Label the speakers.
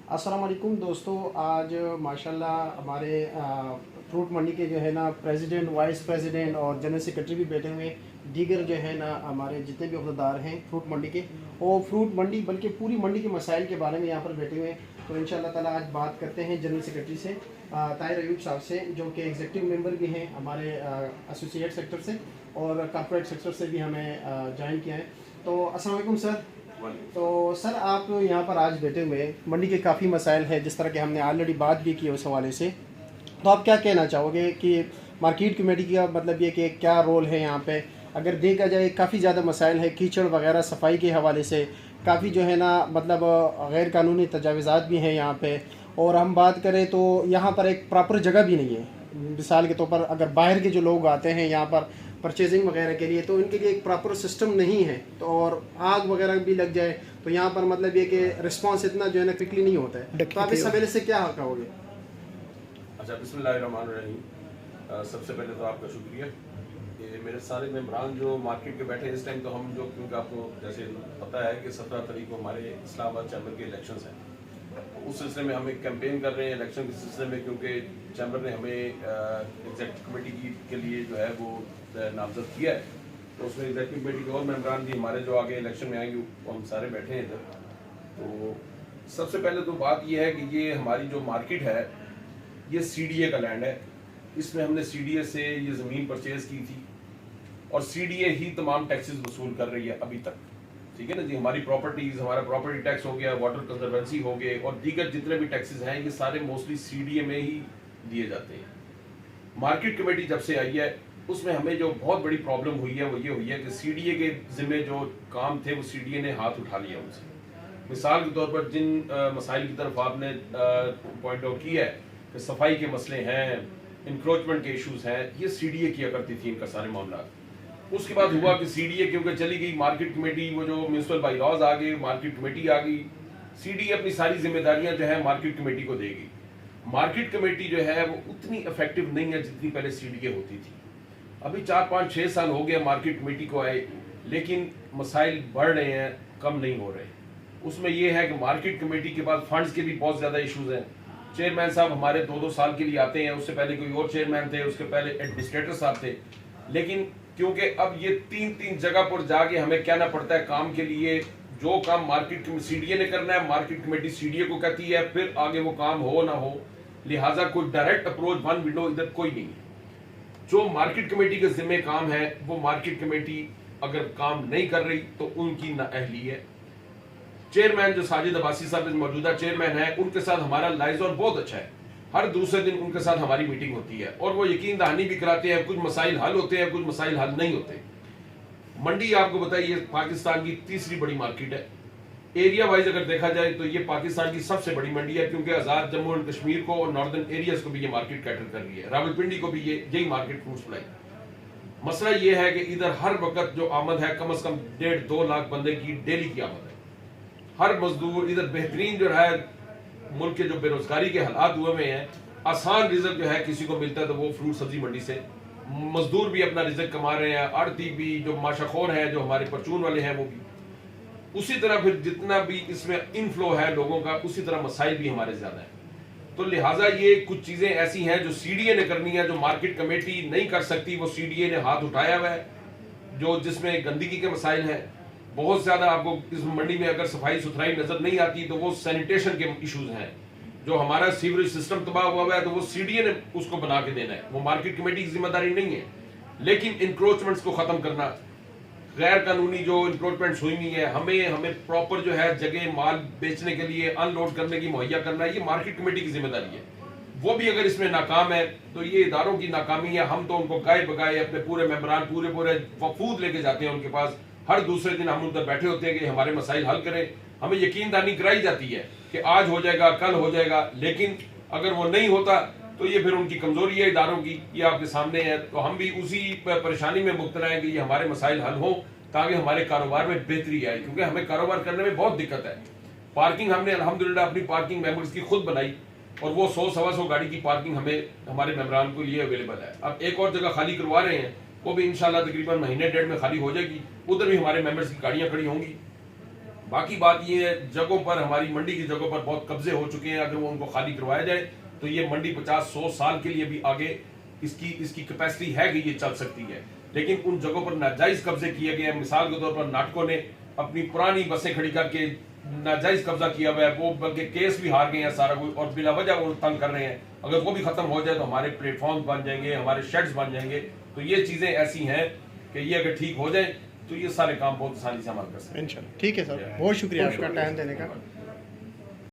Speaker 1: अस्सलाम वालेकुम दोस्तों। आज माशाल्लाह हमारे फ्रूट मंडी के जो है ना प्रेसिडेंट, वाइस प्रेसिडेंट और जनरल सेक्रेटरी भी बैठे हुए हैं। दीगर जो है ना हमारे जितने भी अहदेदार हैं फ्रूट मंडी के, और फ्रूट मंडी बल्कि पूरी मंडी के मसाइल के बारे में यहाँ पर बैठे हुए हैं। तो इंशाल्लाह ताला आज बात करते हैं जनरल सेक्रेटरी से, ताहिर अयूब साहब से, जो कि एग्जीक्यूटिव मेंबर भी हैं हमारे एसोसिएट सेक्टर से और कॉर्पोरेट सेक्टर से भी हमें ज्वाइन किया है। तो अस्सलाम वालेकुम सर। तो सर आप यहाँ पर आज बैठे हुए मंडी के काफ़ी मसाइल है, जिस तरह के हमने ऑलरेडी बात भी की उस हवाले से। तो आप क्या कहना चाहोगे कि मार्केट कमेटी का मतलब ये कि क्या रोल है यहाँ पे? अगर देखा जाए काफ़ी ज़्यादा मसाइल है, कीचड़ वगैरह सफाई के हवाले से काफ़ी जो है ना मतलब गैर कानूनी तजावीज़ात भी हैं यहाँ पे। और हम बात करें तो यहाँ पर एक प्रॉपर जगह भी नहीं है। मिसाल के तौर पर अगर बाहर के जो लोग आते हैं यहाँ पर परचेजिंग वगैरह के लिए, तो इनके लिए एक प्रॉपर सिस्टम नहीं है। तो और आग वगैरह भी लग जाए तो यहाँ पर मतलब ये कि रिस्पांस इतना जो है ना क्विकली नहीं होता है। तो आप इस हवाले से क्या कहोगे?
Speaker 2: अच्छा, बिस्मिल्लाहिर्रहमानिर्रहीम। सबसे पहले तो आपका शुक्रिया कि मेरे सारे मेम्बरान जो मार्केट के बैठे हैं इस टाइम। तो हम जो, क्योंकि आपको जैसे पता है कि 17 तारीख को हमारे इस्लामाबाद चैम्बर के इलेक्शंस हैं, तो उस सिलसिले में हम एक कैंपेन कर रहे हैं इलेक्शन के सिलसिले में, क्योंकि चैम्बर ने हमें एग्जेक्टिव कमेटी के लिए जो है वो नामजद किया है। तो उसमें एग्जेक्टिव कमेटी के और मेम्बरान भी हमारे जो आगे इलेक्शन में आएंगे वो हम सारे बैठे हैं इधर। तो सबसे पहले तो बात ये है कि ये हमारी जो मार्केट है ये सीडीए का लैंड है। इसमें हमने सीडीए से ये ज़मीन परचेज की थी और सीडीए ही तमाम टैक्सेस वसूल कर रही है अभी तक। ठीक है ना जी। हमारी प्रॉपर्टीज़, हमारा प्रॉपर्टी टैक्स हो गया, वाटर कंजर्वेंसी हो गए और दीगर जितने भी टैक्सेस हैं ये सारे मोस्टली सीडीए में ही दिए जाते हैं। मार्केट कमेटी जब से आई है उसमें हमें जो बहुत बड़ी प्रॉब्लम हुई है वो ये हुई है कि सीडीए के ज़िम्मे जो काम थे वो सीडीए ने हाथ उठा लिया उनसे। मिसाल के तौर पर जिन मसाइल की तरफ आपने पॉइंट आउट किया है कि सफाई के मसले हैं, इंक्रोचमेंट के इश्यूज हैं, ये सीडीए किया करती थी इनका सारे मामला। उसके बाद हुआ कि सीडीए क्योंकि चली गई, मार्केट कमेटी, वो जो म्यूनसिपल बाई लॉज आ गए, मार्केट कमेटी आ गई, सीडीए अपनी सारी जिम्मेदारियां जो है मार्केट कमेटी को देगी। मार्केट कमेटी जो है वो उतनी इफेक्टिव नहीं है जितनी पहले सीडीए होती थी। अभी 4, 5, 6 साल हो गए मार्केट कमेटी को आए, लेकिन मसाइल बढ़ रहे हैं, कम नहीं हो रहे। उसमें यह है कि मार्केट कमेटी के पास फंड्स के भी बहुत ज़्यादा इश्यूज हैं। चेयरमैन साहब हमारे 2-2 साल के लिए आते हैं, उससे पहले कोई और चेयरमैन थे, उसके पहले एडमिनिस्ट्रेटर साहब थे। लेकिन क्योंकि अब ये 3-3 जगह पर जाके हमें कहना पड़ता है काम के लिए, जो काम मार्केट सीडीए ने करना है मार्केट कमेटी सीडीए को कहती है, फिर आगे वो काम हो ना हो, लिहाजा कोई डायरेक्ट अप्रोच, वन विंडो इधर कोई नहीं है। जो मार्केट कमेटी के जिम्मे काम है वो मार्केट कमेटी अगर काम नहीं कर रही तो उनकी नाअहली है। चेयरमैन जो साजिद अब्बासी साहब मौजूदा चेयरमैन है, उनके साथ हमारा लाइजॉन बहुत अच्छा है। हर दूसरे दिन उनके साथ हमारी मीटिंग होती है और वो यकीन दहानी भी कराते हैं। कुछ मसाइल हल होते हैं, कुछ मसाइल हल नहीं होते। मंडी आपको बताइए पाकिस्तान की तीसरी बड़ी मार्केट है। एरिया वाइज अगर देखा जाए तो ये पाकिस्तान की सबसे बड़ी मंडी है, क्योंकि आजाद जम्मू एंड कश्मीर को और नॉर्दर्न एरियाज को भी ये मार्केट कैटर कर रही है। रावलपिंडी को भी यही मार्केट फूड सप्लाई। मसला ये है कि इधर हर वक्त जो आमद है कम से कम 1.5-2 लाख बंदे की डेली की आमद है। हर मजदूर इधर बेहतरीन जो है, मुल्क के जो बेरोजगारी के हालात हुए हुए हैं, आसान रिजक जो है किसी को मिलता है तो वो फ्रूट सब्जी मंडी से। मजदूर भी अपना रिजक कमा रहे हैं, आड़ती भी, जो माशाखोर हैं, जो हमारे परचून वाले हैं वो भी। उसी तरह फिर जितना भी इसमें इनफ्लो है लोगों का, उसी तरह मसाइल भी हमारे ज्यादा है। तो लिहाजा ये कुछ चीजें ऐसी हैं जो सीडीए ने करनी है, जो मार्केट कमेटी नहीं कर सकती, वो सीडीए ने हाथ उठाया हुआ है। जो जिसमें गंदगी के मसाइल हैं बहुत ज्यादा। आपको इस मंडी में अगर सफाई सुथराई नजर नहीं आती तो वो सैनिटेशन के इश्यूज हैं। जो हमारा सीवरेज सिस्टम तबाह हुआ है तो वो सीडीए ने उसको बना के देना है, वो मार्केट कमेटी की जिम्मेदारी नहीं है। लेकिन इंक्रोचमेंट्स को खत्म करना, गैर कानूनी जो इंक्रोचमेंट्स हुई हुई है, हमें प्रॉपर जो है जगह माल बेचने के लिए अनलोड करने की मुहैया करना, ये मार्केट कमेटी की जिम्मेदारी है। वो भी अगर इसमें नाकाम है तो ये इदारों की नाकामी है। हम तो उनको गाय बगाए अपने पूरे मेंबरान पूरे वफूद लेके जाते हैं उनके पास। हर दूसरे दिन हम उधर बैठे होते हैं कि हमारे मसाइल हल करें। हमें यकीन दहानी कराई जाती है कि आज हो जाएगा, कल हो जाएगा, लेकिन अगर वो नहीं होता तो ये फिर उनकी कमजोरी है इदारों की, ये आपके सामने है। तो हम भी उसी परेशानी में मुब्तला हैं कि ये हमारे मसाइल हल हो ताकि हमारे कारोबार में बेहतरी आए, क्योंकि हमें कारोबार करने में बहुत दिक्कत है। पार्किंग हमने अल्हम्दुलिल्लाह अपनी पार्किंग मेंबर्स की खुद बनाई और वो 100-125 गाड़ी की पार्किंग हमें हमारे मेंबरान को लिए अवेलेबल है। अब एक और जगह खाली करवा रहे हैं, वो भी इंशाल्लाह तकरीबन महीने 1.5 में खाली हो जाएगी। उधर भी हमारे मेंबर्स की गाड़ियां खड़ी होंगी। बाकी बात ये है, जगहों पर हमारी मंडी की जगहों पर बहुत कब्जे हो चुके हैं। अगर वो उनको खाली करवाया जाए तो ये मंडी 50-100 साल के लिए भी आगे इसकी कैपेसिटी है कि ये चल सकती है। लेकिन उन जगहों पर नाजायज कब्जे किए गए हैं। मिसाल के तौर पर नाटकों ने अपनी पुरानी बसें खड़ी करके नाजायज कब्जा किया हुआ है, वो बल्कि केस भी हार गए हैं सारा कुछ, और बिला वजह वो तंग कर रहे हैं। अगर वो भी खत्म हो जाए तो हमारे प्लेटफॉर्म बन जाएंगे, हमारे शेड्स बन जाएंगे। तो ये चीजें ऐसी हैं कि ये अगर ठीक हो जाए तो ये सारे काम बहुत आसानी से हमारे कर सकते हैं।
Speaker 1: इंशाल्लाह। ठीक है सर, बहुत शुक्रिया आपका टाइम देने का।